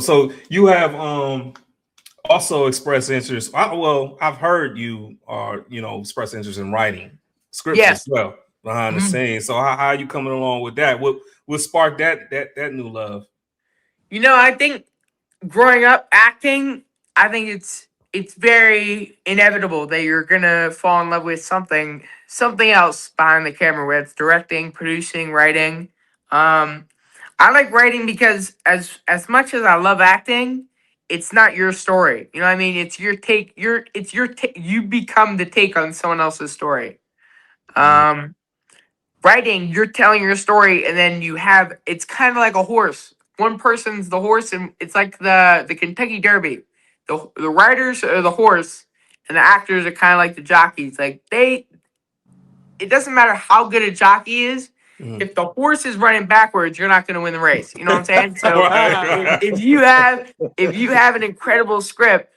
So you have also expressed interest. I've heard you are express interest in writing scripts as Yes. well behind the scenes. So how are you coming along with that? What sparked that new love? I think growing up acting, I think it's very inevitable that you're gonna fall in love with something else behind the camera, whether it's directing, producing, writing. I like writing because as much as I love acting, it's not your story. You know what I mean? It's your take. You become the take on someone else's story. Um, Writing, you're telling your story, and then it's kind of like a horse. One person's the horse, and it's like the Kentucky Derby. The writers are the horse, and the actors are kind of like the jockeys. Like it doesn't matter how good a jockey is. If the horse is running backwards, you're not going to win the race. You know what I'm saying? So Right. if you have an incredible script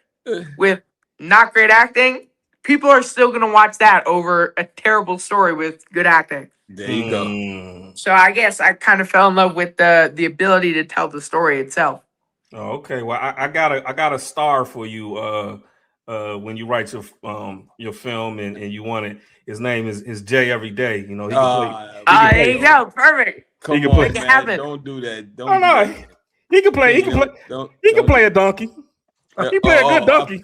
with not great acting, people are still going to watch that over a terrible story with good acting. There you go. So I guess I kind of fell in love with the ability to tell the story itself. Oh, okay. Well, I got a star for you. When you write your film and you want it, his name is Jay Every Day. He can play. There you go. Perfect. Come on, man. Don't do that. Don't. No. He can play. He can play. He can play a donkey. He play a good donkey.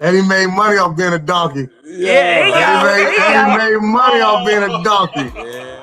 And he made money off being a donkey. Yeah, he made money off being a donkey. Yeah.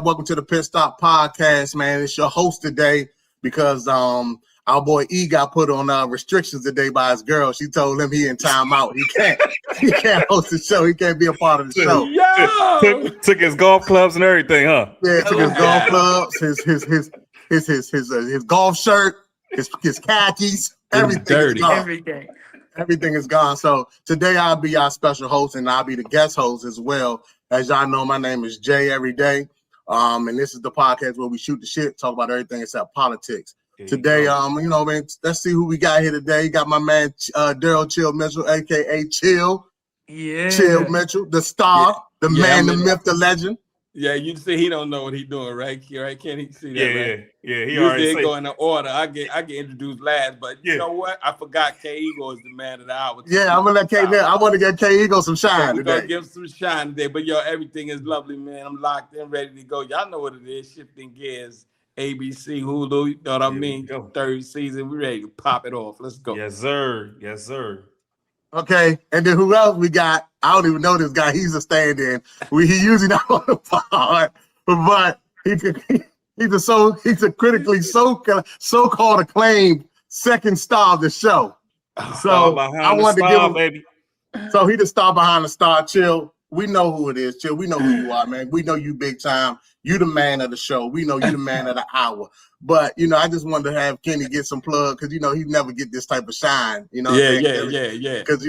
Welcome to the PittStop Podcast, man. It's your host today because our boy E got put on restrictions today by his girl. She told him he in timeout. He can't host the show. He can't be a part of the show. Yo! Took his golf clubs and everything, huh? Yeah, took his golf clubs, his golf shirt, his khakis, everything is gone. Everything is gone. So today I'll be our special host and I'll be the guest host as well. As y'all know, my name is Jay Every Day. And this is the podcast where we shoot the shit, talk about everything except politics. Today, man, let's see who we got here today. You got my man Daryl Chill Mitchell, aka Chill. Yeah. Chill Mitchell, the star, the man, the myth, the legend. Yeah, you see, he don't know what he's doing, right? Right? Can't he see that? Right? Yeah. He usually already go in the order. I get introduced last, but you know what? I forgot K Eagle is the man of the hour. Yeah, I'm gonna let K. I want to get K Eagle some shine We're today. gonna give him some shine today. But yo, everything is lovely, man. I'm locked in, ready to go. Y'all know what it is. Shifting gears. ABC, Hulu. You know what I mean? Third season. We ready to pop it off. Let's go. Yes, sir. Yes, sir. Okay, and then who else we got? I don't even know this guy. He's a stand-in. He usually not on the pod, but he's a critically so-called acclaimed second star of the show. So I wanted to give him, baby. So he the star behind the star. Chill. We know who it is. Chill. We know who you are, man. We know you big time. You the man of the show. We know you the man of the hour. But I just wanted to have Kenny get some plug because he never get this type of shine. Yeah. Because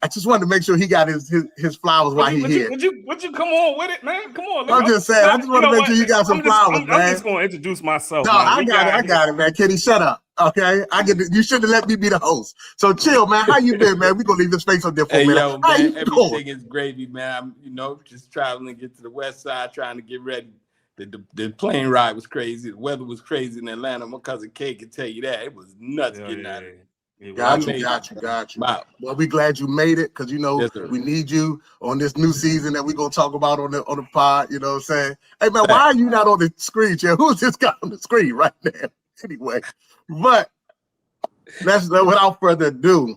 I just wanted to make sure he got his flowers while he here. Would you come on with it, man? Come on. I'm just saying. I just want to make sure you got some flowers, man. I'm just going to introduce myself. No, I got it, man. Kenny, shut up. Okay, you should have let me be the host. So Chill, man. How you been, man? We gonna leave this space on there for a minute. Yo, how man, you doing? Everything is gravy, man. I'm just traveling to get to the west side, trying to get ready. The plane ride was crazy. The weather was crazy in Atlanta. My cousin Kay can tell you that. It was nuts getting out of it. Got you. Wow. Well, we glad you made it because we need you on this new season that we're gonna talk about on the pod. You know what I'm saying? Hey man, why are you not on the screen, Chill? Who's this guy on the screen right now? Anyway, but without further ado,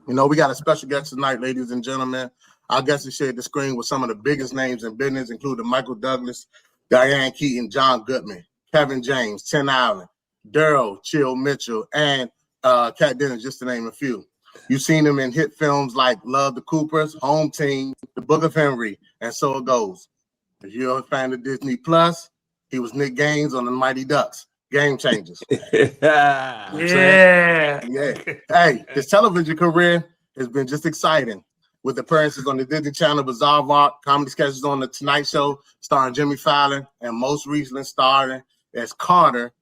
we got a special guest tonight, ladies and gentlemen. Our guest has shared the screen with some of the biggest names in business, including Michael Douglas, Diane Keaton, John Goodman, Kevin James, Tin Island, Daryl Chill Mitchell, and Cat Dennings, just to name a few. You've seen him in hit films like Love the Coopers, Home Team, The Book of Henry, and So It Goes. If you're a fan of Disney Plus, He was Nick Gaines on the Mighty Ducks. Game changers. Yeah. Hey, his television career has been just exciting with appearances on the Disney Channel, Bizarre Rock, comedy sketches on The Tonight Show, starring Jimmy Fallon, and most recently starring as Carter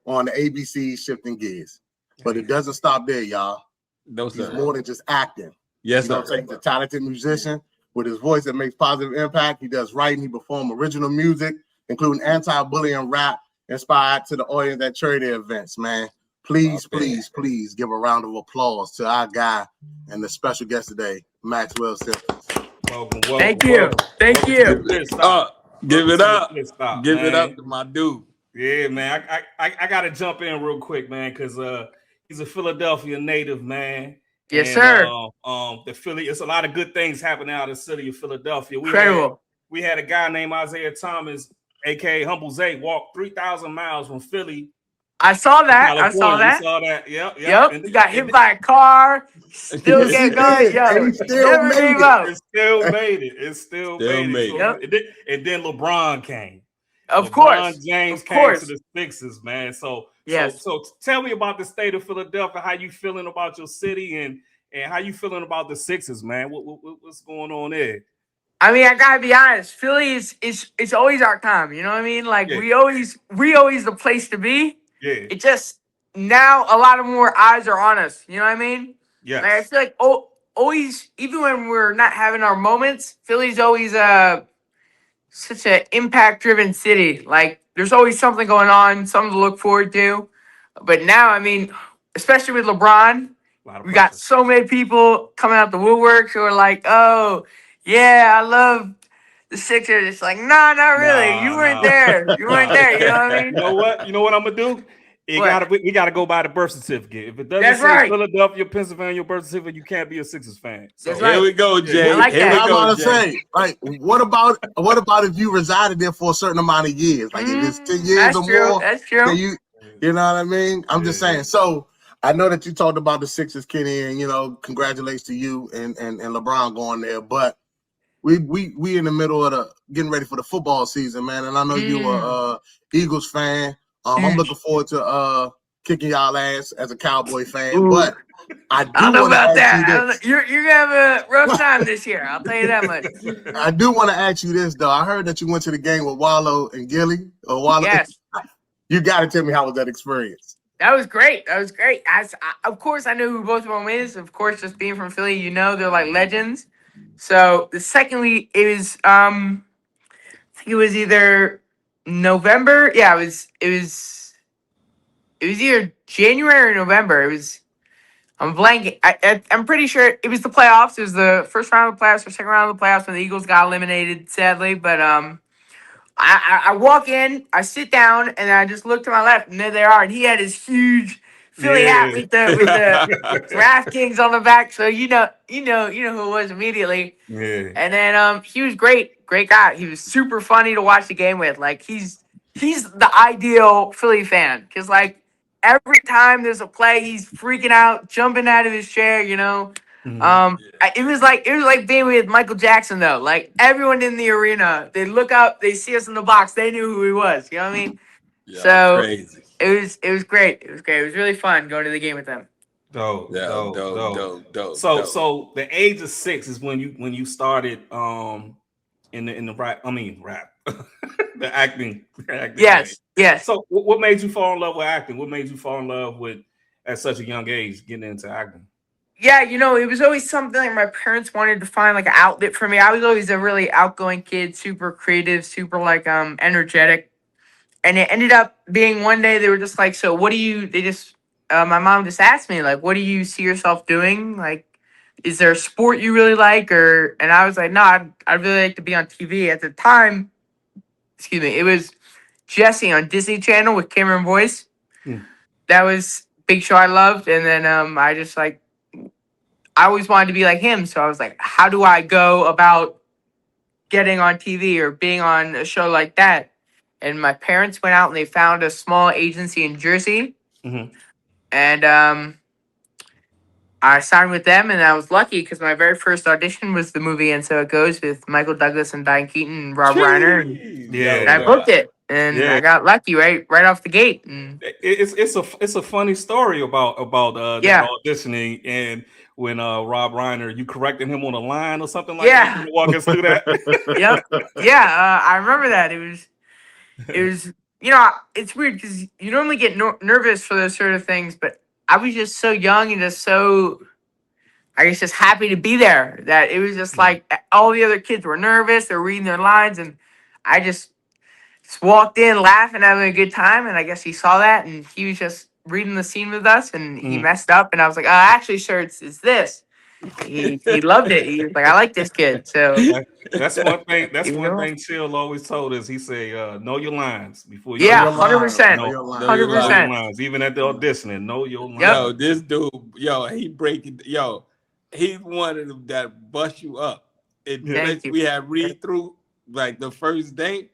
on the ABC Shifting Gears. But it doesn't stop there, y'all. No, sir. He's more than just acting. Yes, you know sir. He's a talented musician with his voice that makes positive impact. He does writing. He performs original music, including anti-bullying rap, inspired to the audience at charity events, man. Please give a round of applause to our guy and the special guest today, Maxwell Simkins. Welcome. Thank you. Give it up. Give it up to my dude. Yeah, man. I gotta jump in real quick, man, because he's a Philadelphia native, man. Yes, sir. The Philly, it's a lot of good things happening out of the city of Philadelphia. Incredible. We had a guy named Isaiah Thomas, aka Humble Zay, walk 3,000 miles from Philly. I saw that. You saw that. Yep. And he got hit by a car. Still getting going. Yo, never gave up. It still made it. And then LeBron came. Of course. LeBron James came to the Sixers, man. So tell me about the state of Philadelphia. How you feeling about your city and how you feeling about the Sixers, man? What's going on there? I mean, I gotta be honest. Philly is always our time. You know what I mean? Like we always the place to be. Yeah. It just now a lot of more eyes are on us. You know what I mean? Yeah. Like, I feel like always, even when we're not having our moments, Philly's always such an impact-driven city. Like there's always something going on, something to look forward to. But now, I mean, especially with LeBron, we got so many people coming out the woodworks who are like, "Oh, yeah, I love the Sixers." It's like, nah, not really. You weren't there. You weren't there. You know what I mean? You know what I'm gonna do? We gotta go by the birth certificate. If it doesn't say Philadelphia, Pennsylvania birth certificate, you can't be a Sixers fan. So here we go, Jay. I like that. I'm about to say, like, what about if you resided there for a certain amount of years? Like if it's 10 years or more. That's true. You know what I mean? I'm just saying. So I know that you talked about the Sixers, Kenny, and congratulations to you and LeBron going there, but we in the middle of getting ready for the football season, man. And I know you're a Eagles fan. I'm looking forward to kicking y'all ass as a Cowboy fan. Ooh. But I don't know about that. You're gonna have a rough time this year. I'll tell you that much. I do want to ask you this though. I heard that you went to the game with Wallow and Gilly. Yes. You got to tell me how was that experience? That was great. Of course, I knew who both of them is. Of course, just being from Philly, they're like legends. So the second week, it was I think it was either November. Yeah, it was either January or November. I'm blanking. I'm pretty sure it was the playoffs. It was the first round of the playoffs or second round of the playoffs when the Eagles got eliminated, sadly. But I walk in, I sit down, and I just look to my left, and there they are. And he had his huge Philly hat with the DraftKings on the back, so you know who it was immediately. Yeah. And then he was great guy. He was super funny to watch the game with. Like he's the ideal Philly fan because like every time there's a play, he's freaking out, jumping out of his chair. It was like being with Michael Jackson though. Like everyone in the arena, they look up, they see us in the box, they knew who he was. You know what I mean? Yeah, so crazy. It was great. It was really fun going to the game with them. Dope. So the age of 6 is when you started in the rap. I mean rap, the acting. Yes. So what made you fall in love with acting? What made you fall in love with at such a young age getting into acting? Yeah, it was always something like my parents wanted to find like an outlet for me. I was always a really outgoing kid, super creative, super like energetic. And it ended up being one day they were just like, so what do you, my mom just asked me, like, what do you see yourself doing? Like, is there a sport you really like? And I was like, no, I'd really like to be on TV. At the time, it was Jesse on Disney Channel with Cameron Boyce. That was a big show I loved. And then I always wanted to be like him. So I was like, how do I go about getting on TV or being on a show like that? And my parents went out and they found a small agency in Jersey. Mm-hmm. And I signed with them, and I was lucky because my very first audition was the movie And So It Goes with Michael Douglas and Diane Keaton and Rob Reiner. Yeah. And I booked it. and I got lucky right off the gate. And it's a funny story about that auditioning, and when Rob Reiner, you corrected him on a line or something like that. Can you walk us through that? Yep. Yeah, I remember that. It was it's weird because you normally get nervous for those sort of things, but I was just so young and just so, I guess, just happy to be there that it was just like all the other kids were nervous. They were reading their lines, and I just walked in laughing, having a good time. And I guess he saw that, and he was just reading the scene with us, and he messed up. And I was like, actually, sir, it's this. He loved it. He was like, I like this kid. So that's one thing. That's one thing Chill always told us. He say, know your lines before you. 100%. 100%. Even at the auditioning, know your lines. Yo, this dude, he breaking. He's one of them that bust you up. We had read through like the first day.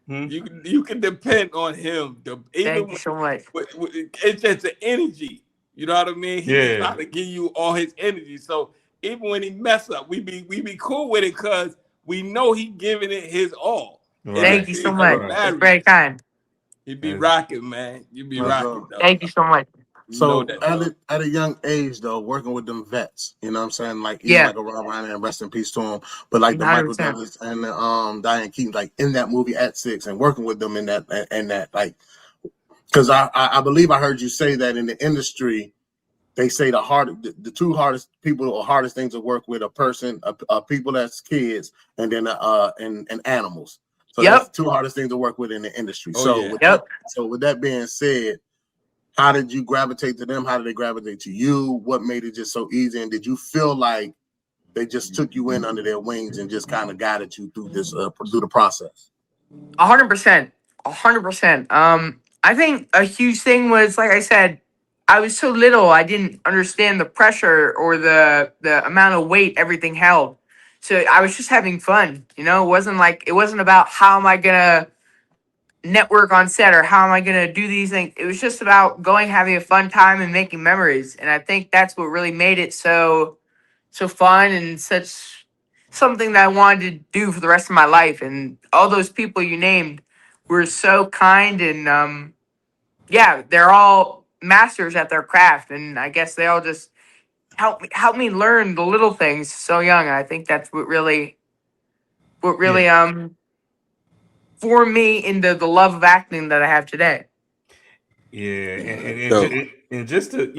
You can depend on him. Thank you so much. It's just the energy. You know what I mean? He's trying to give you all his energy. So even when he mess up, we be cool with it because we know he giving it his all. Right. Thank you so much. That's very kind. You be rocking, man. You be rocking. Thank you so much. So at a young age, though, working with them vets, you know what I'm saying? Like, like a Rob Reiner, and rest in peace to him. But like the 100%. Michael Douglas and the Diane Keaton, like in that movie at 6 and working with them in that like, because I believe I heard you say that in the industry, they say the two hardest people or hardest things to work with a people that's kids, and then and animals. So that's the two hardest things to work with in the industry. So with that being said, how did you gravitate to them? How did they gravitate to you? What made it just so easy? And did you feel like they just took you in under their wings and just kind of guided you through this through the process? 100%. 100%. I think a huge thing was, like I said, I was so little, I didn't understand the pressure or the amount of weight everything held. So I was just having fun. It wasn't about how am I gonna network on set or how am I gonna do these things. It was just about going, having a fun time and making memories. And I think that's what really made it so fun and such something that I wanted to do for the rest of my life. And all those people you named were so kind, and they're all masters at their craft, and I guess they all just help me learn the little things so young. And I think that's what really formed me into the love of acting that I have today. And just to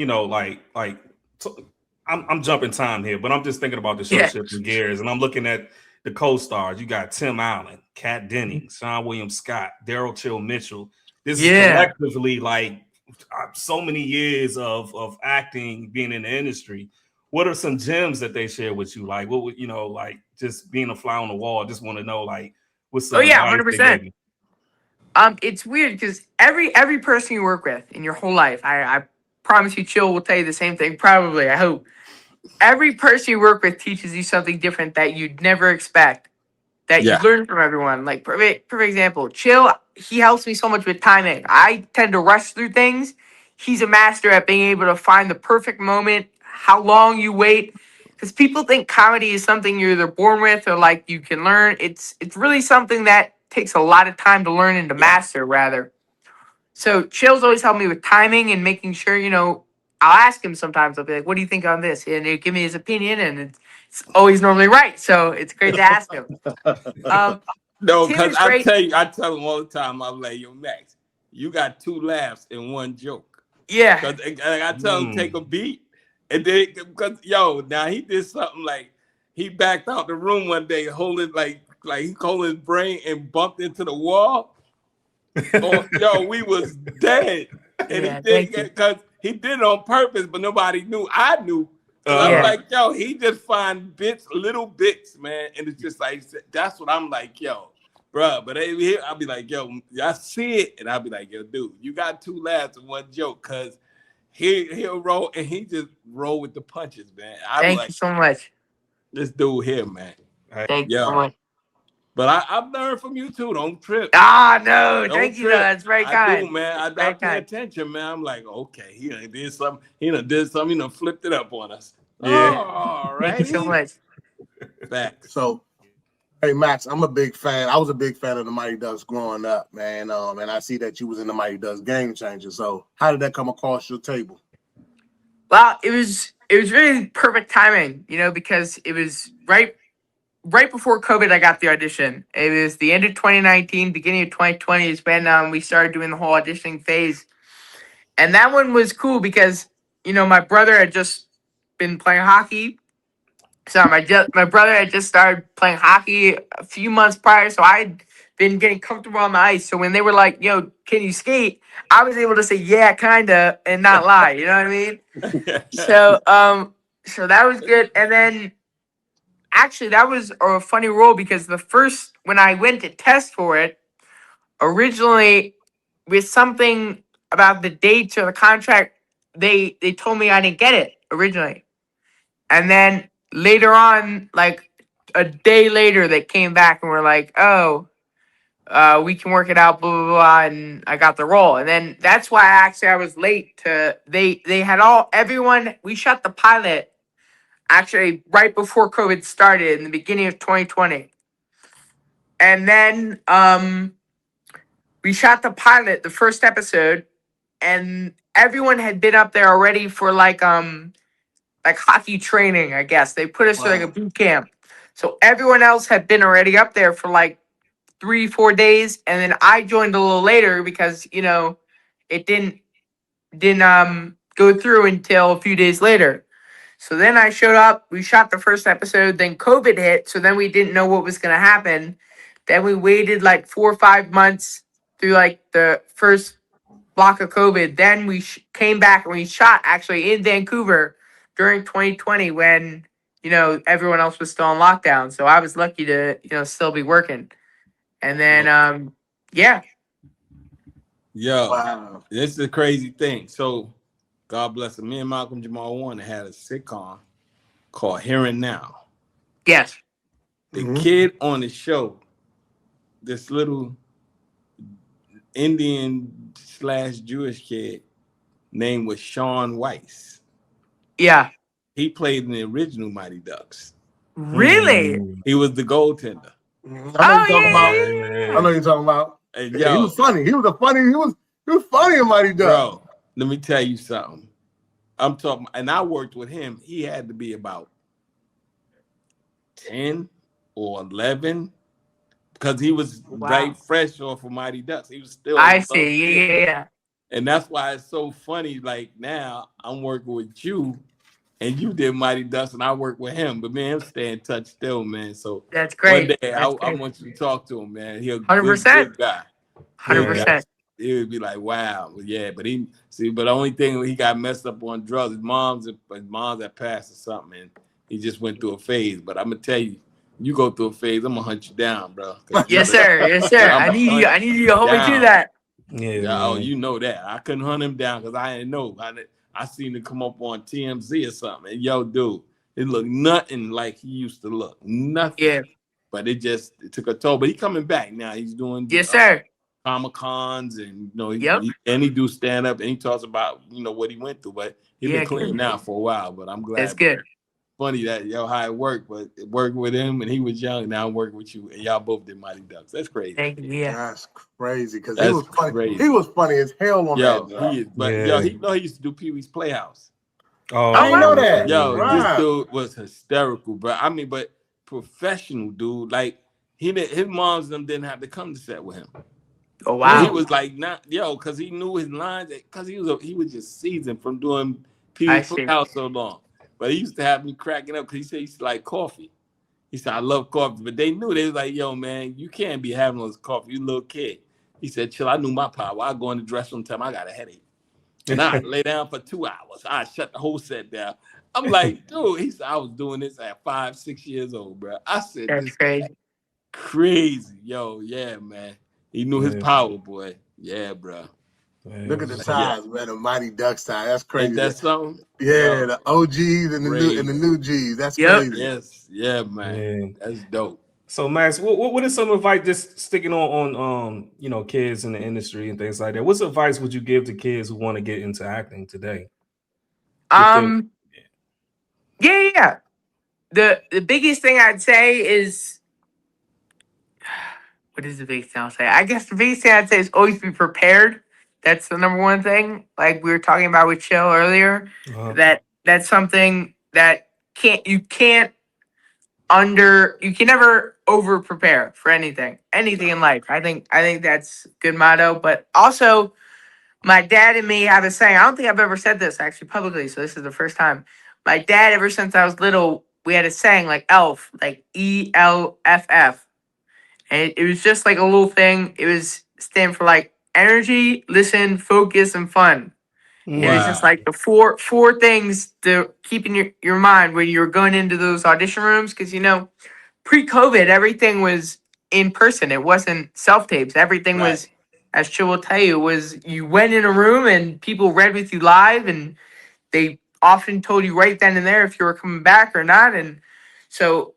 I'm jumping time here, but I'm just thinking about the show shifting gears, and I'm looking at the co-stars. You got Tim Allen, Kat Dennings, Sean William Scott, Daryl Chill Mitchell. This is collectively like so many years of acting, being in the industry. What are some gems that they share with you? Like, what would like just being a fly on the wall? Just want to know, like, what's some 100%. It's weird because every person you work with in your whole life, I promise you, Chill will tell you the same thing. Probably, I hope. Every person you work with teaches you something different that you'd never expect. That you learn from everyone. Like, perfect example, Chill, he helps me so much with timing. I tend to rush through things. He's a master at being able to find the perfect moment, how long you wait. Because people think comedy is something you're either born with or like you can learn. It's really something that takes a lot of time to learn and to master, rather. So Chill's always helped me with timing and making sure, I'll ask him sometimes. I'll be like, what do you think on this? And he'll give me his opinion, and it's always normally right. So it's great to ask him. No, because I tell him all the time, I'm like, yo, Max, you got 2 laughs in 1 joke. Yeah. Because I tell him, take a beat. And then, because, now he did something like, he backed out the room one day, holding, like he holding his brain and bumped into the wall. We was dead. And he did, because he did it on purpose, but nobody knew. I knew. So I'm like, he just find little bits, man. And it's just like, that's what I'm like, bro. But I'll be like, I see it. And I'll be like, dude, you got 2 laughs in 1 joke, because he'll roll, and he just roll with the punches, man. Thank you so much. This dude here, man. Thank you so much. But I've learned from you too. Don't trip. No. Thank you. That's very kind. I do, man. I pay attention, man. I'm like, okay, he did something. He done flipped it up on us. Yeah. All right. Thank you so much. Back. So Hey Max, I'm a big fan. I was a big fan of the Mighty Ducks growing up, man. And I see that you was in the Mighty Ducks Game Changer. So how did that come across your table? Well, it was really perfect timing, because it was right before COVID. I got the audition. It was the end of 2019, beginning of 2020 is when we started doing the whole auditioning phase, and that one was cool because my brother had just been playing hockey. So my brother had just started playing hockey a few months prior, so I'd been getting comfortable on the ice. So when they were like, "Yo, can you skate?" I was able to say, "Yeah, kinda," and not lie. You know what I mean? So so that was good. And then actually that was a funny role because when I went to test for it, originally with something about the dates or the contract, they told me I didn't get it originally. And then later on, like a day later, they came back and were like, "Oh, we can work it out, blah blah blah," and I got the role. And then that's why I was late to. They had everyone. We shot the pilot actually right before COVID started in the beginning of 2020, and then we shot the pilot, the first episode, and everyone had been up there already for like hockey training, I guess. They put us through like a boot camp. So everyone else had been already up there for like 3-4 days, and then I joined a little later because it didn't go through until a few days later. So then I showed up, we shot the first episode, then COVID hit, so then we didn't know what was going to happen. Then we waited like 4 or 5 months through like the first block of COVID. Then we came back and we shot actually in Vancouver during 2020 when, everyone else was still on lockdown. So I was lucky to, still be working. And then, yeah. Yo, wow. This is a crazy thing. So, God bless him. Me and Malcolm Jamal Warner had a sitcom called Here and Now. Yes. The kid on the show, this little Indian/Jewish kid, name was Sean Weiss. Yeah. He played in the original Mighty Ducks. Really? He was the goaltender. I know you're talking about. Hey, yo, he was funny. He was funny in Mighty Ducks. Bro, let me tell you something. I'm talking, and I worked with him. He had to be about 10 or 11 because he was right fresh off of Mighty Ducks. He was still. I see. Yeah. And that's why it's so funny. Like now, I'm working with you, and you did Mighty Ducks, and I work with him. But man, stay in touch still, man. So that's great. One day I want you to talk to him, man. He's a 100% good guy. 100%. He would be like, wow, yeah. But the only thing he got messed up on drugs, his mom's had passed or something, and he just went through a phase. But I'm gonna tell you, you go through a phase, I'm gonna hunt you down, bro. Yes, sir. Yes, sir. I need you to hold me to that. Yeah. Oh, you know that. I couldn't hunt him down because I didn't know. I seen it come up on TMZ or something. And yo, dude, it looked nothing like he used to look. Nothing. Yeah. But it took a toll. But he coming back now. He's doing sir. Comic-Cons and he do stand up and he talks about what he went through. But he's been clean now for a while. But I'm glad. That's good. Funny that how it worked, but working with him and he was young. Now I'm working with you, and y'all both did Mighty Ducks. That's crazy. Thank you. Yeah, that's crazy because he was funny. Crazy. He was funny as hell on that. He is, but he used to do Pee-wee's Playhouse. Oh, I know that. This dude was hysterical, bro. I mean, but professional dude. Like his moms them didn't have to come to set with him. Oh wow. He was like because he knew his lines. Because he was just seasoned from doing Pee-wee's Playhouse so long. But he used to have me cracking up because he said he used to like coffee. He said, I love coffee. But they knew. They was like, yo, man, you can't be having all this coffee. You little kid. He said, chill, I knew my power. I go in the dressing room time, I got a headache. And I lay down for 2 hours. I shut the whole set down. I'm like, dude, he said, I was doing this at 5-6 years old, bro. I said, that's crazy. Crazy. Yo, yeah, man. He knew his power, boy. Yeah, bro. Man, look at the size, man. The Mighty Ducks size. That's crazy. Ain't that something? Yeah, the OGs and the new G's. That's crazy. Yes, yeah, man. That's dope. So, Max, what is some advice? Just sticking on kids in the industry and things like that. What's advice would you give to kids who want to get into acting today? The biggest thing I'd say is what is the biggest thing I'll say? I guess the biggest thing I'd say is always be prepared. That's the number one thing. Like we were talking about with Chill earlier, that's something that you can never over prepare for anything in life. I think that's a good motto. But also, my dad and me have a saying. I don't think I've ever said this actually publicly, so this is the first time. My dad, ever since I was little, we had a saying like ELF, like ELFF. And it was just like a little thing. It was stand for like energy, listen, focus, and fun. Wow. It was just like the four things to keep in your mind when you're going into those audition rooms. Because, pre-COVID, everything was in person. It wasn't self-tapes. Everything was, as Chill will tell you, was you went in a room and people read with you live. And they often told you right then and there if you were coming back or not. And so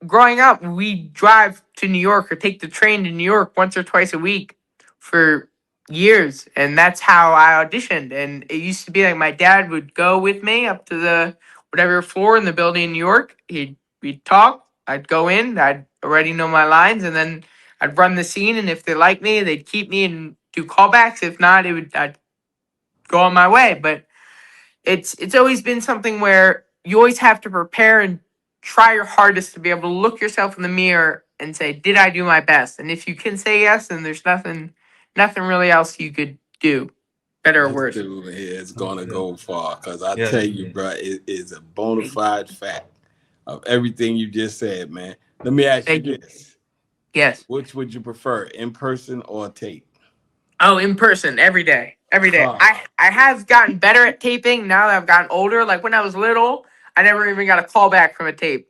growing up, we drive to New York or take the train to New York once or twice a week for years, and that's how I auditioned. And it used to be like my dad would go with me up to the whatever floor in the building in New York. We'd talk. I'd go in. I'd already know my lines, and then I'd run the scene. And if they liked me, they'd keep me and do callbacks. If not, I'd go on my way. But it's always been something where you always have to prepare and try your hardest to be able to look yourself in the mirror and say, did I do my best? And if you can say yes, then there's nothing really else you could do, better or worse. It's gonna go far, because I tell you, bro, it is a bona fide fact of everything you just said, man. Let me ask you this. Yes. Which would you prefer, in person or tape? Oh, in person, every day. I have gotten better at taping now that I've gotten older. Like when I was little, I never even got a call back from a tape.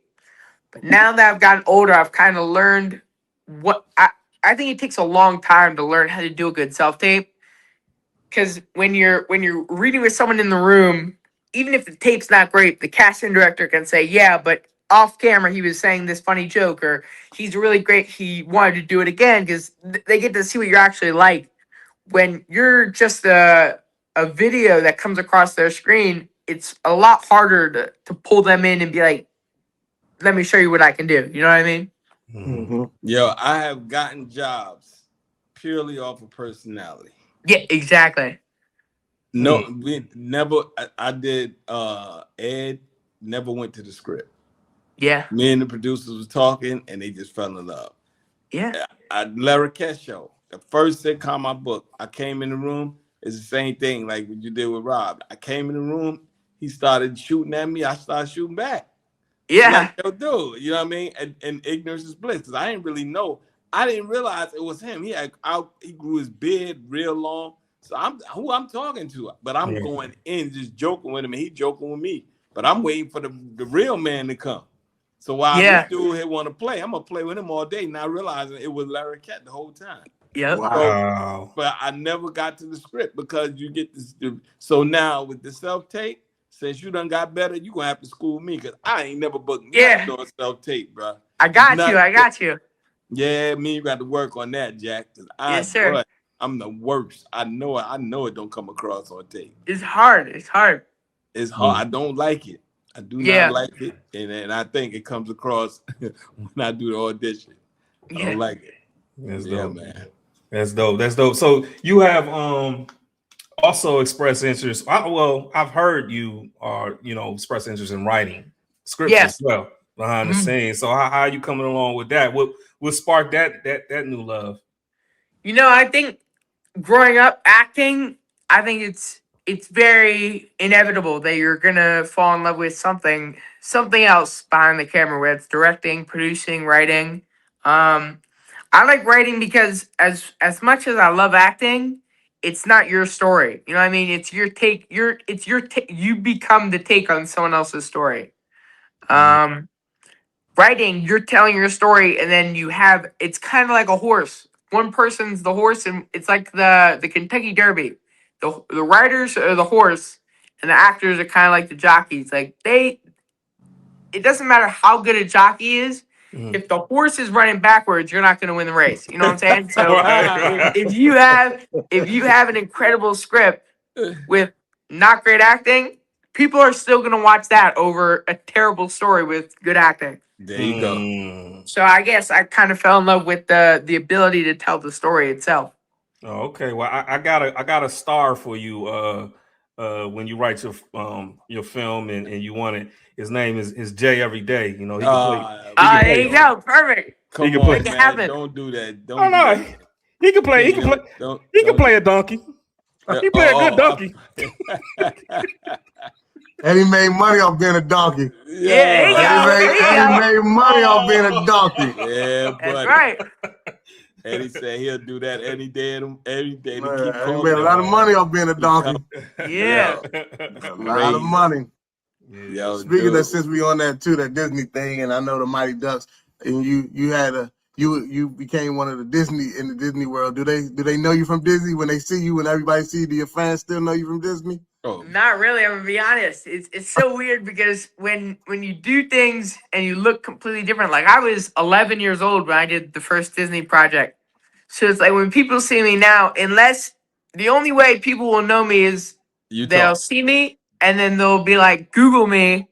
But now that I've gotten older, I've kind of learned what I think it takes a long time to learn how to do a good self-tape. Because when you're reading with someone in the room, even if the tape's not great, the casting director can say, yeah, but off camera he was saying this funny joke, or he's really great, he wanted to do it again, because they get to see what you're actually like. When you're just a video that comes across their screen, it's a lot harder to pull them in and be like, let me show you what I can do. You know what I mean? Mm-hmm. Yo, I have gotten jobs purely off of personality. Yeah, exactly. No, we never. I did. Ed never went to the script. Yeah. Me and the producers was talking, and they just fell in love. Yeah. Larry Kess show. The first sitcom I booked, I came in the room. It's the same thing like what you did with Rob. I came in the room. He started shooting at me. I started shooting back. Yeah. Like, yo, dude, you know what I mean? And ignorance is bliss. Because I didn't really know. I didn't realize it was him. He grew his beard real long. So I'm talking to. But I'm going in just joking with him, and he joking with me. But I'm waiting for the real man to come. So while this dude here want to play, I'm going to play with him all day, not realizing it was Larry Cat the whole time. Yeah. Wow. So, but I never got to the script because you get this. So now with the self-tape, since you done got better, you going to have to school me, because I ain't never booked no self-tape, bro. I got you. Yeah, me, you got to work on that, Jack. Yes, sir. Boy, I'm the worst. I know it don't come across on tape. It's hard. It's hard. I don't like it. I do not like it. And I think it comes across when I do the audition. I don't like it. That's dope, man. That's dope. So you have also expressed interest. I've heard you are, express interest in writing scripts as well behind the scenes. So how are you coming along with that? What sparked that new love? I think growing up acting, I think it's very inevitable that you're gonna fall in love with something else behind the camera, whether it's directing, producing, writing. I like writing because as much as I love acting, it's not your story. You know what I mean? It's your take. You become the take on someone else's story. Writing, you're telling your story, and then it's kind of like a horse. One person's the horse, and it's like the Kentucky Derby. The writers are the horse, and the actors are kind of like the jockeys. Like it doesn't matter how good a jockey is. If the horse is running backwards, you're not going to win the race. You know what I'm saying? So if you have an incredible script with not great acting, people are still going to watch that over a terrible story with good acting. There you go. So I guess I kind of fell in love with the ability to tell the story itself. Oh, okay. Well, I got a star for you. When you write your film and you want it, his name is Jay Every Day. You know, he can play. There you go. Perfect. Come on, man. Don't do that. Don't. Do that. He can play. He can play. He can play a donkey. He play a good donkey. And he made money off being a donkey. Yeah, he made money off being a donkey. Yeah, buddy. That's right. And he said he'll do that any day to keep he made a lot of money off being a donkey. Yeah. A lot of money. Yo, speaking of, since we on that too, that Disney thing, and I know the Mighty Ducks, and you became one of the Disney in the Disney world. Do they know you from Disney when they see you? When everybody see you, do your fans still know you from Disney? Oh. Not really. I'm gonna be honest. It's so weird because when you do things and you look completely different. Like I was 11 years old when I did the first Disney project. So it's like when people see me now, unless the only way people will know me is they'll see me and then they'll be like, Google me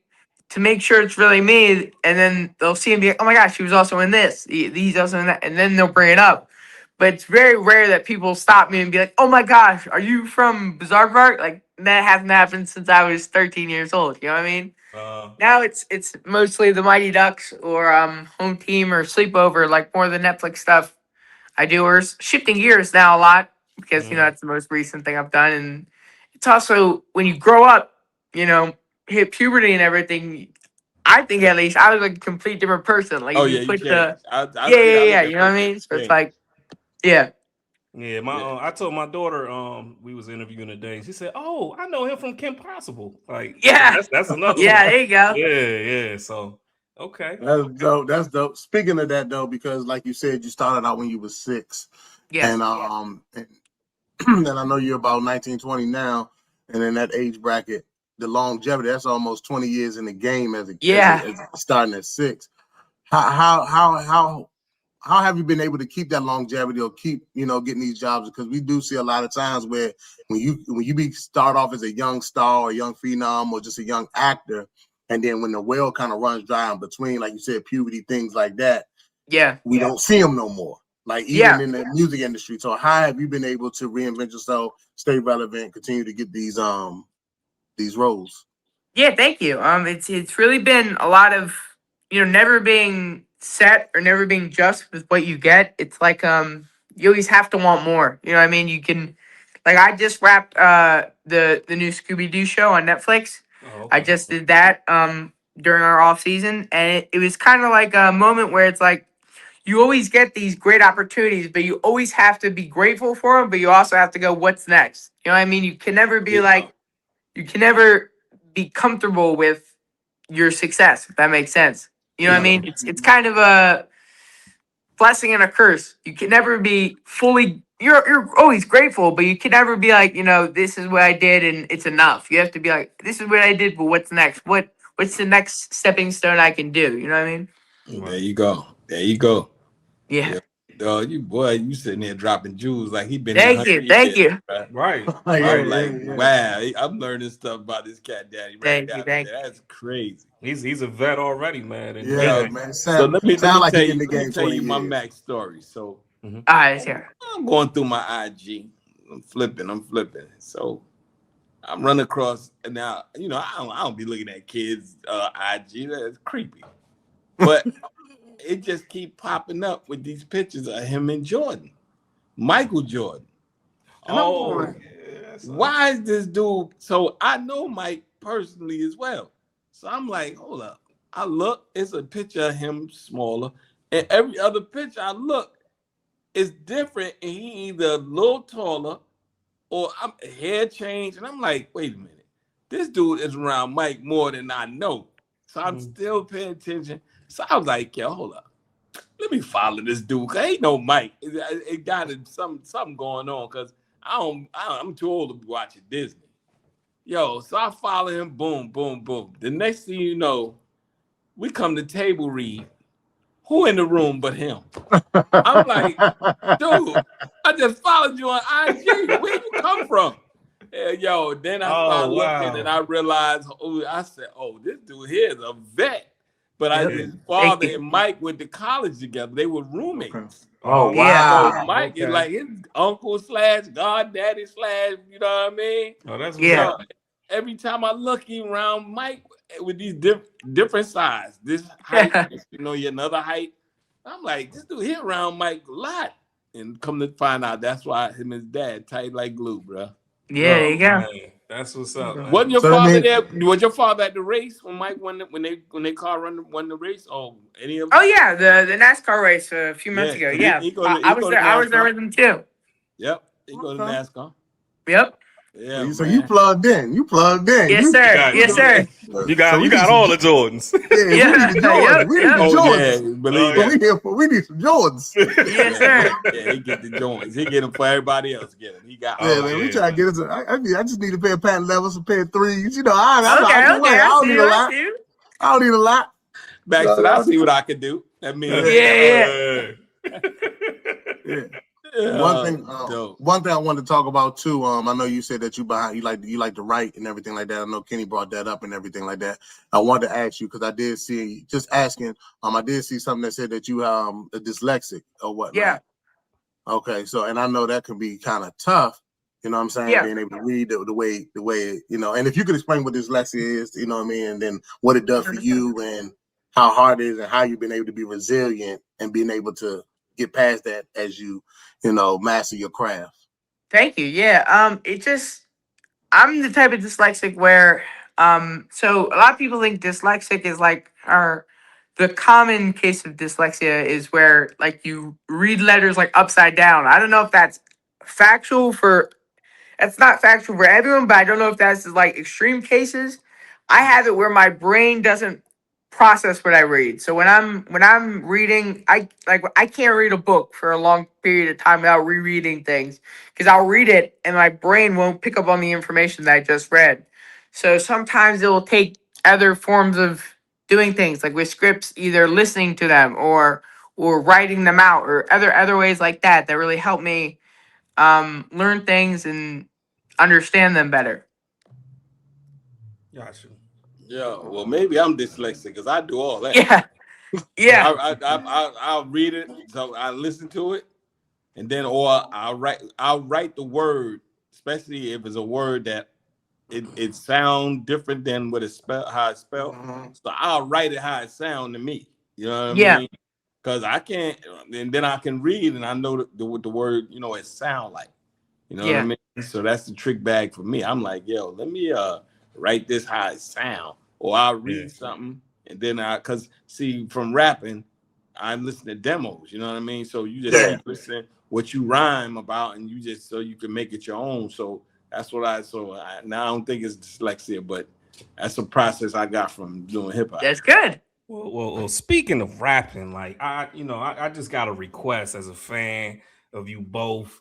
to make sure it's really me. And then they'll see and be like, oh my gosh, he was also in this. He's also in that. And then they'll bring it up. But it's very rare that people stop me and be like, oh my gosh, are you from Bizarre Park? Like that hasn't happened since I was 13 years old. You know what I mean? Now it's mostly the Mighty Ducks or Home Team or Sleepover, like more of the Netflix stuff I do. Or shifting gears now a lot because, that's the most recent thing I've done. And it's also when you grow up, hit puberty and everything, I think at least I was like a complete different person. Like you put you know what I mean? So it's like, yeah. Yeah, I told my daughter we was interviewing today. She said, "Oh, I know him from Kim Possible." Like, that's another. Yeah, one. there you go. Yeah. So, okay, that's dope. That's dope. Speaking of that, though, because like you said, you started out when you was 6. Yeah. And and I know you're about 19, 20 now, and in that age bracket, the longevity, that's almost 20 years in the game as starting at 6. How have you been able to keep that longevity or keep, getting these jobs? Because we do see a lot of times where when you start off as a young star or a young phenom or just a young actor, and then when the well kind of runs dry in between, like you said, puberty, things like that, we don't see them no more. Like even in the music industry. So how have you been able to reinvent yourself, stay relevant, continue to get these roles? Yeah, thank you. It's really been a lot of, never being set or never being just with what you get. It's like you always have to want more. You know what I mean? You can, like, I just wrapped the new Scooby-Doo show on Netflix. Oh, okay. I just did that during our off season, and it was kind of like a moment where it's like you always get these great opportunities, but you always have to be grateful for them, but you also have to go, what's next? You know what I mean? You can never be you can never be comfortable with your success, if that makes sense. You know what I mean? It's kind of a blessing and a curse. You can never be fully, you're always grateful, but you can never be like, this is what I did and it's enough. You have to be like, this is what I did, but what's next? What's the next stepping stone I can do? You know what I mean? There you go. There you go. Yeah. You sitting there dropping jewels like he been. Thank you. Right. Wow, I'm learning stuff about this cat daddy. Thank you. That's crazy. He's a vet already, man. Man. So let me tell you my Max story. So, all right, here. I'm going through my IG. I'm flipping. So, I'm running across, and now I don't be looking at kids' IG. That's creepy, but. It just keep popping up with these pictures of him and Jordan, Michael Jordan. Why is this dude? So I know Mike personally as well. So I'm like, hold up. I look, it's a picture of him smaller, and every other picture I look is different, and he either a little taller or I'm hair change, and I'm like, wait a minute, this dude is around Mike more than I know. So I'm still paying attention. So I was like, yo, hold up. Let me follow this dude. Cause ain't no Mike. It got something going on because I'm too old to be watching Disney. Yo, so I follow him, boom, boom, boom. The next thing you know, we come to table read. Who in the room but him? I'm like, dude, I just followed you on IG. Where you come from? Yo, then I started looking and I realized, I said, this dude here is a vet. But his father and Mike went to college together. They were roommates. Okay. Oh, wow. So Mike is like his uncle / goddaddy / you know what I mean? Oh, that's yeah. So every time I look around Mike with these different size, this height, another height. I'm like, this dude here around Mike a lot. And come to find out, that's why him and his dad tight like glue, bro. Yeah, there you go. Man, that's what's up, man. Wasn't your father there? Was your father at the race when Mike won they car won the race? Oh, any of them? Oh yeah, the NASCAR race a few months ago. Yeah, I was there. I was there with him too. Yep, he go to NASCAR. Yep. Yeah. So you plugged in. Yes, sir. Yes, sir. You got all the Jordans. Yeah, we need the Jordans. We need the Jordans. Yeah, believe it. We need some Jordans. Yes, sir. Yeah, he get the joints. He get them for everybody else. Get them. He got. Yeah, man. We try to get it. I just need a pair of patent levels, a pair of threes. I don't need a lot. I don't need a lot. Back to I see what I can do. That means. Yeah. One thing I wanted to talk about too. I know you said that you like to write and everything like that. I know Kenny brought that up and everything like that. I wanted to ask you because I did see I did see something that said that you a dyslexic or what. Yeah. Okay, so and I know that can be kind of tough. You know what I'm saying? Yeah. Being able to read the way and if you could explain what dyslexia is, you know what I mean, and then what it does for you and how hard it is and how you've been able to be resilient and being able to get past that as you master your craft. Thank you. Yeah. I'm the type of dyslexic where, so a lot of people think dyslexic is like the common case of dyslexia is where like you read letters like upside down. I don't know if that's not factual for everyone, but I don't know if that's like extreme cases. I have it where my brain doesn't process what I read. So when I'm reading, I can't read a book for a long period of time without rereading things because I'll read it and my brain won't pick up on the information that I just read. So sometimes it will take other forms of doing things like with scripts, either listening to them or writing them out or other ways like that really help me learn things and understand them better. Gotcha. Yeah, well, maybe I'm dyslexic because I do all that. Yeah. I'll read it, so I listen to it, and then I'll write the word, especially if it's a word that it sounds different than what how it's spelled. So I'll write it how it sounds to me. You know what I mean? Because I can't, and then I can read and I know what the word it sound like. You know what I mean? So that's the trick bag for me. I'm like, yo, let me write this how it sound, or I'll read something and then because from rapping, I'm listening to demos. You know what I mean? So you just listen what you rhyme about, and you just so you can make it your own. So that's what now I don't think it's dyslexia, but that's a process I got from doing hip hop. That's good. Well, speaking of rapping, like I just got a request as a fan of you both.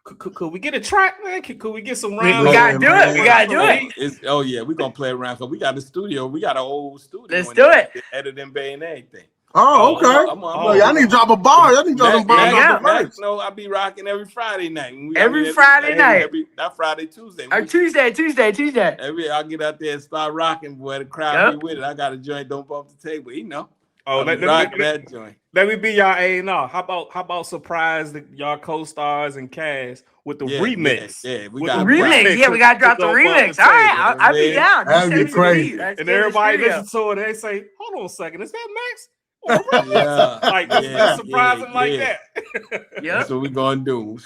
Could we get a track, man? Could we get some rhymes? We gotta do it. We gotta do it. We're gonna play around because we got the studio. We got an old studio. Let's do it. Editing bay and everything. Oh, okay. Y'all need to drop a bar. Y'all need to drop a bar. No, I be rocking every Friday night. Every Friday night. Not Friday, Tuesday. Or Tuesday. I'll get out there and start rocking, boy. The crowd be with it. I got a joint, don't bump the table. That joint. Let me be y'all A&R. How about surprise y'all co-stars and cast with the remix? Yeah, we got remix. Yeah, we gotta drop the remix. All right, I'll be down. That'd be crazy. And everybody listen to it and they say, "Hold on a second, is that Max?" Let's surprise him like that. Yeah, that's what we're gonna do.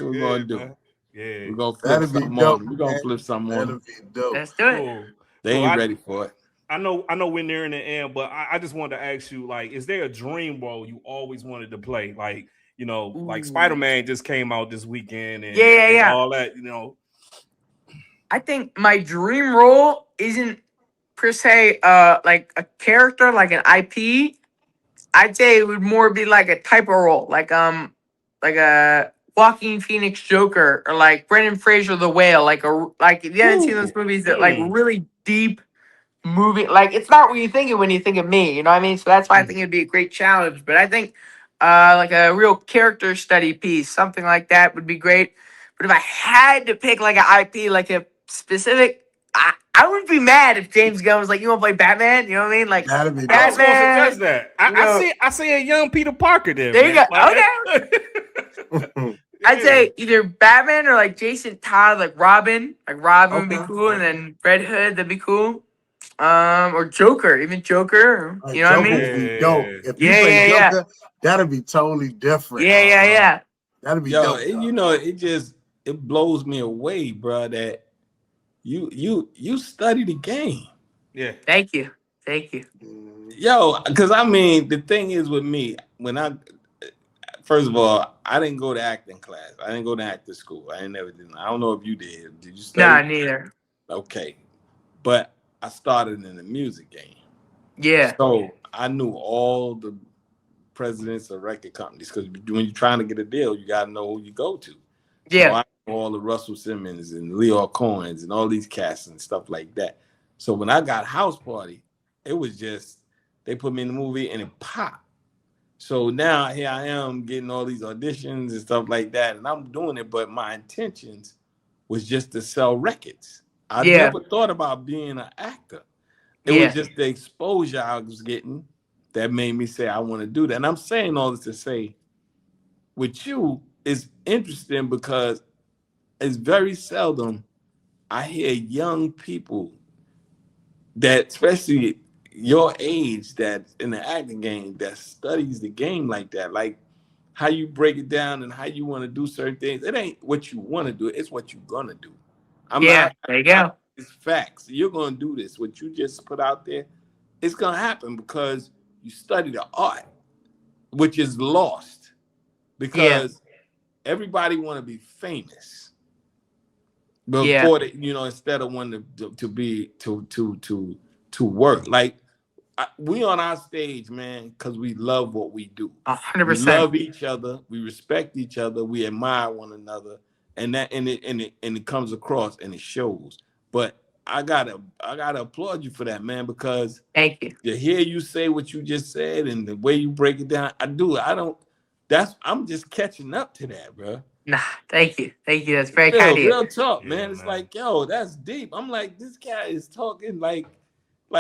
Yeah, we're gonna flip something on. We're gonna flip something on. Let's do it. Cool. They ain't ready for it. I know we're nearing the end, but I just wanted to ask you, like, is there a dream role you always wanted to play? Like, like Spider-Man just came out this weekend and all that, I think my dream role isn't per se like a character, like an IP. I'd say it would more be like a type of role, like a Joaquin Phoenix Joker or like Brendan Fraser the Whale, like if you haven't seen those movies that like really deep movie, like it's not what you think of when you think of me, you know what I mean? So that's why I think it'd be a great challenge. But I think like a real character study piece, something like that would be great. But if I had to pick like an IP, like a specific, I wouldn't be mad if James Gunn was like, "You want to play Batman?" You know what I mean? Like That'd be I was going to Batman. suggest that. I see a young Peter Parker there. There you man. go. Okay. I'd say either Batman or like Jason Todd, like Robin. Like Robin would be cool, and then Red Hood, that'd be cool. Or Joker, even Joker. You know what I mean? If you play Joker, that'd be totally different. Yeah. That'd be dope. You know, it blows me away, bro, that you study the game. Yeah. Thank you. Yo, because I mean, the thing is with me, first of all, I didn't go to acting class. I didn't go to acting school. I don't know if you did. Did you study? Nah, neither. Okay. But I started in the music game. Yeah. So I knew all the presidents of record companies, because when you're trying to get a deal, you got to know who you go to. Yeah. So I know all the Russell Simmons and Leo Cohens and all these casts and stuff like that. So when I got House Party, it was just, they put me in the movie and it popped. So now here I am getting all these auditions and stuff like that, and I'm doing it, but my intentions was just to sell records. I never thought about being an actor. It was just the exposure I was getting that made me say I want to do that. And I'm saying all this to say, with you, it's interesting because it's very seldom I hear young people that, especially your age, that in the acting game, that studies the game like that, like how you break it down and how you want to do certain things. It ain't what you want to do, it's what you're gonna do. There you go. It's facts. You're gonna do this. What you just put out there, it's gonna happen because you study the art, which is lost because everybody want to be famous before they, instead of wanting to work. Like we on our stage, man, because we love what we do. 100%. We love each other. We respect each other. We admire one another, and it comes across and it shows. But I gotta applaud you for that, man, because thank you. To hear you say what you just said and the way you break it down, I'm just catching up to that, bro. Nah, thank you. That's very kind of you. Real talk, man. It's like, yo, that's deep. I'm like, this guy is talking like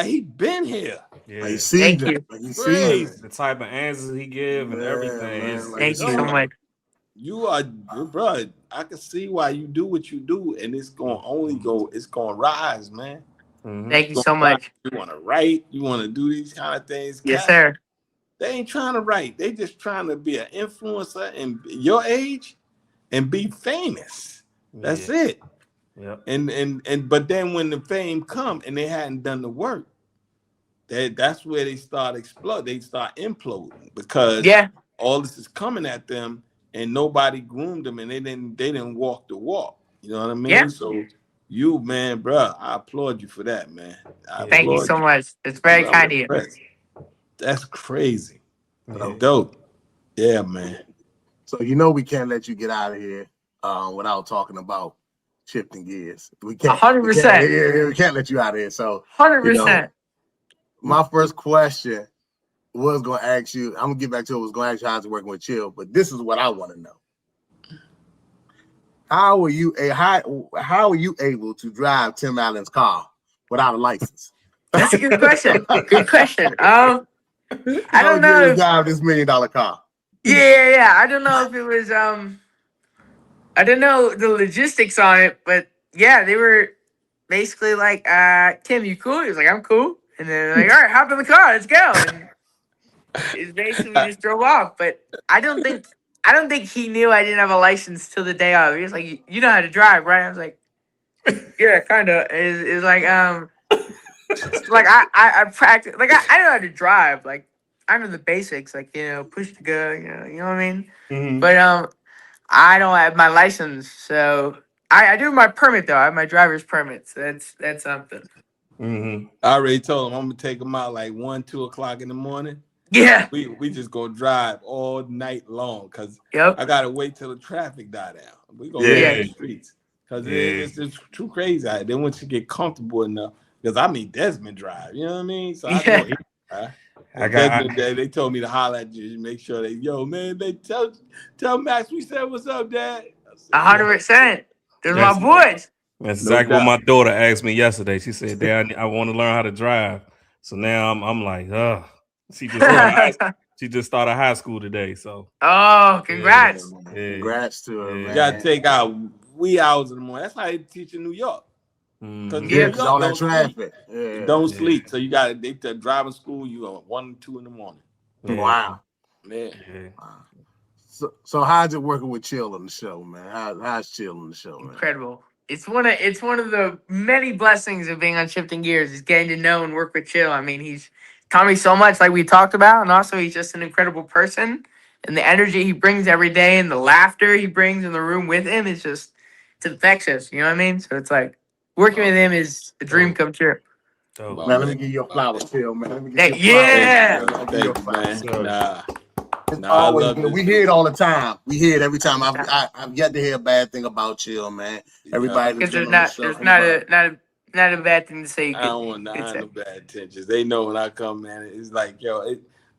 he been here. Yeah. Like the type of answers he give and everything. Thank you so much. You are, bro. I can see why you do what you do, and it's gonna rise, man. Mm-hmm. Thank you so much. You want to write, you want to do these kind of things. Yes, sir. They ain't trying to write. They just trying to be an influencer in your age and be famous. That's it. Yeah. But then when the fame come and they hadn't done the work, that's where they start explode. They start imploding because all this is coming at them. And nobody groomed them, and they didn't walk the walk. You know what I mean? Yeah. So you, man, bro, I applaud you for that, man. Thank you so much. It's very kind of you. That's crazy. Dope. Yeah, man. So we can't let you get out of here without talking about shifting gears. We can't. 100%. We can't let you out of here. So 100%. My first question was going to ask you, I'm going to get back to it, was going to ask you how's it working with Chill, but this is what I want to know. How are you able to drive Tim Allen's car without a license? That's a good question. I don't know if drive this $1 million car. Yeah. I don't know if it was I don't know the logistics on it, but yeah, they were basically like, Tim, you cool? He was like, I'm cool. And then like, all right, hop in the car, let's go. And it's basically just drove off. But I don't think he knew I didn't have a license till the day of. He was like, you know how to drive, right? I was like, yeah, kind of. It's like, like I practice, like I know how to drive. Like I know the basics, like, push to go, you know what I mean? Mm-hmm. But I don't have my license, so I do have my permit though. I have my driver's permit, so that's something. Mm-hmm. I already told him I'm gonna take him out like 1-2 o'clock in the morning. Yeah, we just gonna drive all night long because Yep. I gotta wait till the traffic die down. We gonna Yeah. hit the streets because it's just too crazy. Then once you get comfortable enough, because Desmond drive, you know what I mean? So I go. They told me to holler at you, make sure man, they tell Max we said what's up, Dad. 100%. They're my boys. That's exactly what my daughter asked me yesterday. She said, "Dad, I want to learn how to drive." So now I'm like, She just started high school today. So congrats! Congrats to her, man. You gotta take out wee hours in the morning. That's how they teach in New York. Because all that traffic. Don't sleep. So you got they driving school. You at 1 and 2 in the morning. Wow. Yeah. Wow. So how's it working with Chill on the show, man? How's Chill on the show, man? Incredible. It's one of the many blessings of being on Shifting Gears is getting to know and work with Chill. I mean, he's taught me so much, like we talked about, and also he's just an incredible person. And the energy he brings every day and the laughter he brings in the room with him is just, it's infectious. You know what I mean? So it's like working with him is a dream come true. Man, let me give you a flower, Chill, man. Let me give you a flower. We hear it all the time. We hear it every time. I've yet to hear a bad thing about Chill, man. Everybody, because there's not a bad thing to say. I don't want no bad intentions. They know when I come, man. It's like,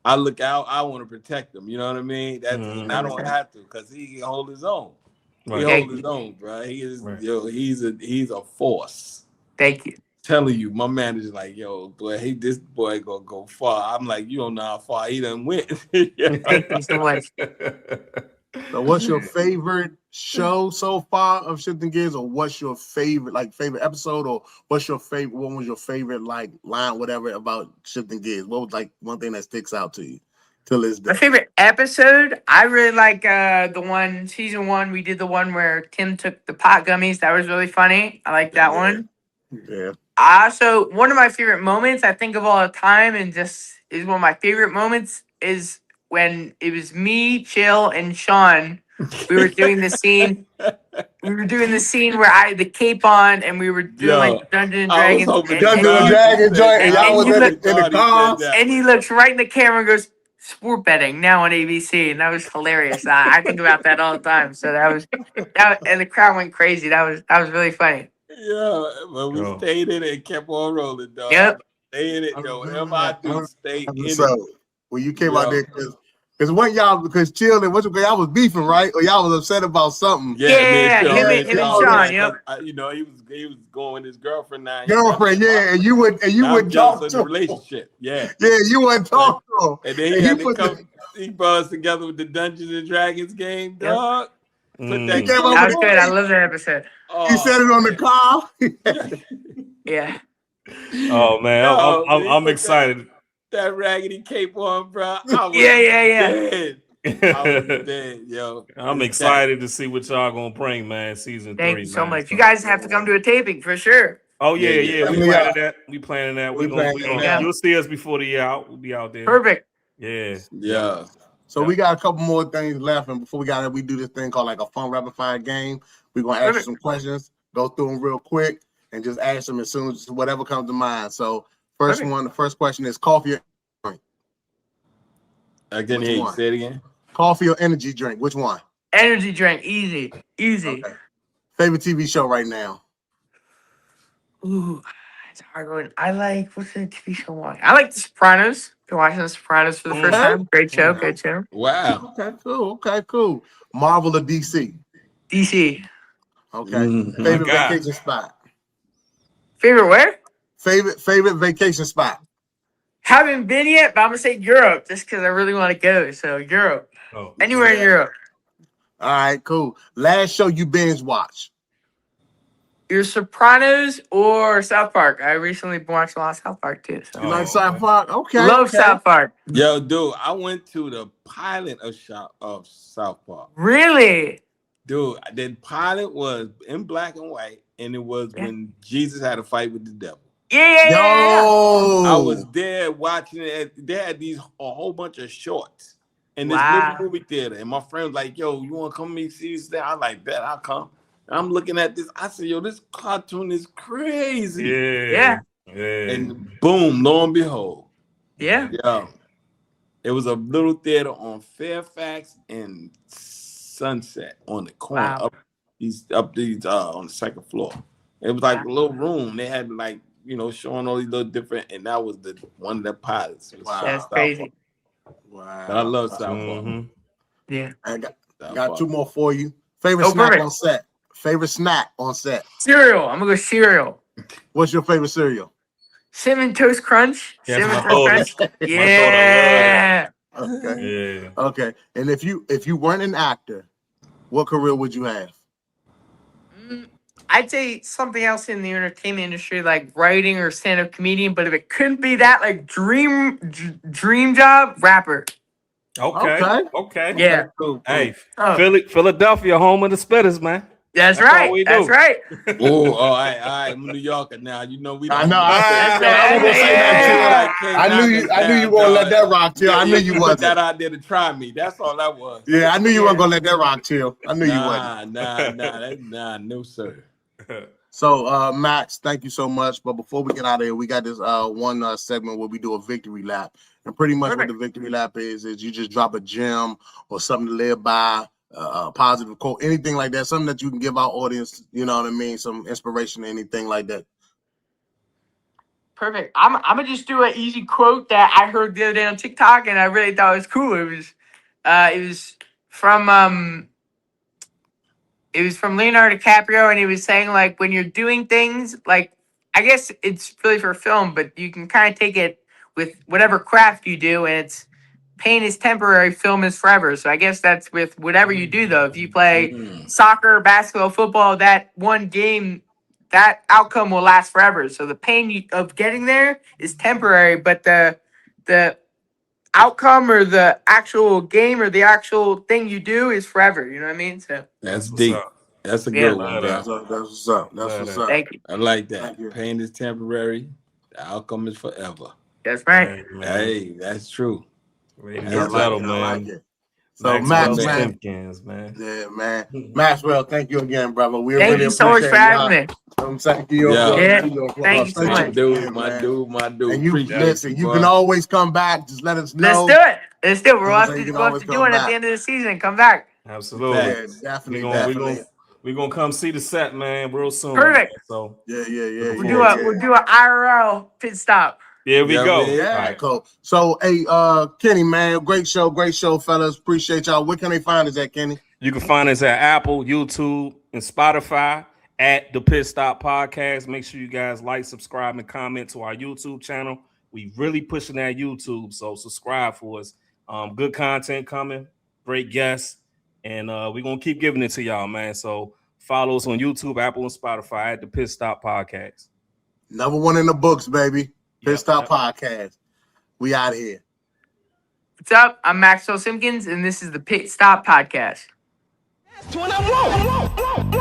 I look out. I want to protect him. You know what I mean? That's I don't have to because he can hold his own. He holds his own, bro. He is, he's a force. Thank you. Telling you, my manager's like, boy, this boy gonna go far. I'm like, you don't know how far he done went. Thank you so much. So what's your favorite show so far of Shifting Gears, or what's your favorite episode, or what was your favorite line, whatever, about Shifting Gears? What was one thing that sticks out to you till this day? My favorite episode, I really like the season 1. We did the one where Tim took the pot gummies. That was really funny. I like that one. Yeah. Also, one of my favorite moments I think of all the time, and just is one of my favorite moments, is when it was me, Chill, and Sean. We were doing the scene. We were doing the scene where I had the cape on, and we were doing Dungeons and Dragons. Joint, and y'all was in the car. And he looks right in the camera and goes, "Sport betting now on ABC," and that was hilarious. I think about that all the time. So and the crowd went crazy. That was really funny. Yeah, but we stayed in it and kept on rolling, dog. Yep. Stay in it, yo. Whatever I do, stay in it. When you came out there, because when because Chill and y'all was beefing, right? Or y'all was upset about something. Yeah, him and Sean, yep. He was going with his girlfriend now. And you would talk to the relationship. Yeah, you wouldn't talk to him. And then he brought us together with the Dungeons and Dragons game, dog. That was good. I love that episode. He said it on the car. Yeah. Oh man, I'm excited. That raggedy cape on, bro. Dead. I was dead, yo. I'm excited to see what y'all gonna bring, man. Season 3. Thank you so much. You guys have to come to a taping for sure. Oh yeah. We planning that. You'll see us before the year out. We'll be out there. Perfect. Yeah. So we got a couple more things left, and before we do this thing called a fun rapid fire game. We're gonna ask you some questions, go through them real quick, and just ask them as soon as whatever comes to mind. So the first question is coffee or drink? I didn't hear you. Say it again. Coffee or energy drink? Which one? Energy drink. Easy. Okay. Favorite TV show right now? Ooh, it's a hard one. I like, what's the TV show on? I like The Sopranos. Been watching The Sopranos for the first time. Great show. Good show. Wow. Okay, cool. Marvel or DC? DC. Okay. Favorite vacation spot? Favorite where? Favorite vacation spot? Haven't been yet, but I'm gonna say Europe just because I really want to go. So Europe. Anywhere in Europe. All right, cool. Last show you binge watched? Either Sopranos or South Park. I recently watched a lot of South Park too. So. You like South Park? Okay. Love South Park. Yo, dude, I went to the pilot of South Park. Really? Dude, the pilot was in black and white, and it was when Jesus had a fight with the devil. Yeah. I was there watching it. They had a whole bunch of shorts in this little movie theater, and my friend was like, "Yo, you want to come and see this?" I like, "Bet I'll come." And I'm looking at this. I said, "Yo, this cartoon is crazy." Yeah. And boom, lo and behold. Yeah. It was a little theater on Fairfax and Sunset on the corner up these on the second floor. It was like a little room. They had showing all these little different, and that was one of the pilots. Wow, that's crazy. Wow, I love South Park. Yeah, I got two more for you. Favorite snack on set? Favorite snack on set? Cereal. I'm gonna go cereal. What's your favorite cereal? Cinnamon Toast Crunch. Yes, Cinnamon my Toast daughter. Crunch. Yeah. Okay. Yeah. Okay. And if you weren't an actor, what career would you have? I'd say something else in the entertainment industry, like writing or stand-up comedian. But if it couldn't be that, like dream job, rapper. Okay. Yeah. Cool. Hey, Philadelphia, home of the spitters, man. That's all right. we That's do. right. all right. I'm a New Yorker now. You know we. I know. I That's was gonna say that too. I knew you were gonna let that rock chill. I knew you put wasn't. that out there to try me. That's all that was. Yeah, I knew you weren't gonna let that rock chill. I knew you wasn't. Nah, no sir. So, Max, thank you so much. But before we get out of here, we got this one segment where we do a victory lap. And pretty much what the victory lap is you just drop a gem or something to live by, a positive quote, anything like that, something that you can give our audience, you know what I mean, some inspiration, anything like that. Perfect. I'm gonna just do an easy quote that I heard the other day on TikTok, and I really thought it was cool. It was from Leonardo DiCaprio, and he was saying, like, when you're doing things, like, I guess it's really for film, but you can kind of take it with whatever craft you do, and it's pain is temporary, film is forever. So I guess that's with whatever you do, though. If you play soccer, basketball, football, that one game, that outcome will last forever. So the pain of getting there is temporary, but the outcome or the actual game or the actual thing you do is forever. You know what I mean? So that's deep. That's a good one, bro. That's what's up. That's what's up. Thank you. I like that. Pain is temporary. The outcome is forever. That's right. Hey, that's true. Ladies and gentlemen, I like it. So Maxwell Simkins, man. Yeah, man. Maxwell, thank you again, brother. We Thank really you so much for having me. Thank you. Thank you so much. My dude. And you listen, you can always come back. Just let us know. Let's do it. We'll have to do it at the end of the season. Come back. Absolutely. Yeah, definitely. We're gonna come see the set, man, real soon. Perfect. Man. So yeah. We'll do an IRL pit stop. Here we go. Yeah, right. Cool. So, hey, Kenny, man, great show, fellas. Appreciate y'all. Where can they find us at, Kenny? You can find us at Apple, YouTube, and Spotify at the PittStop Podcast. Make sure you guys like, subscribe, and comment to our YouTube channel. We really pushing that YouTube, so subscribe for us. Good content coming, great guests, and we're gonna keep giving it to y'all, man. So follow us on YouTube, Apple, and Spotify at the PittStop Podcast. Number one in the books, baby. PittStop Podcast. We out here. What's up? I'm Maxwell Simkins, and this is the PittStop Podcast. That's what I want.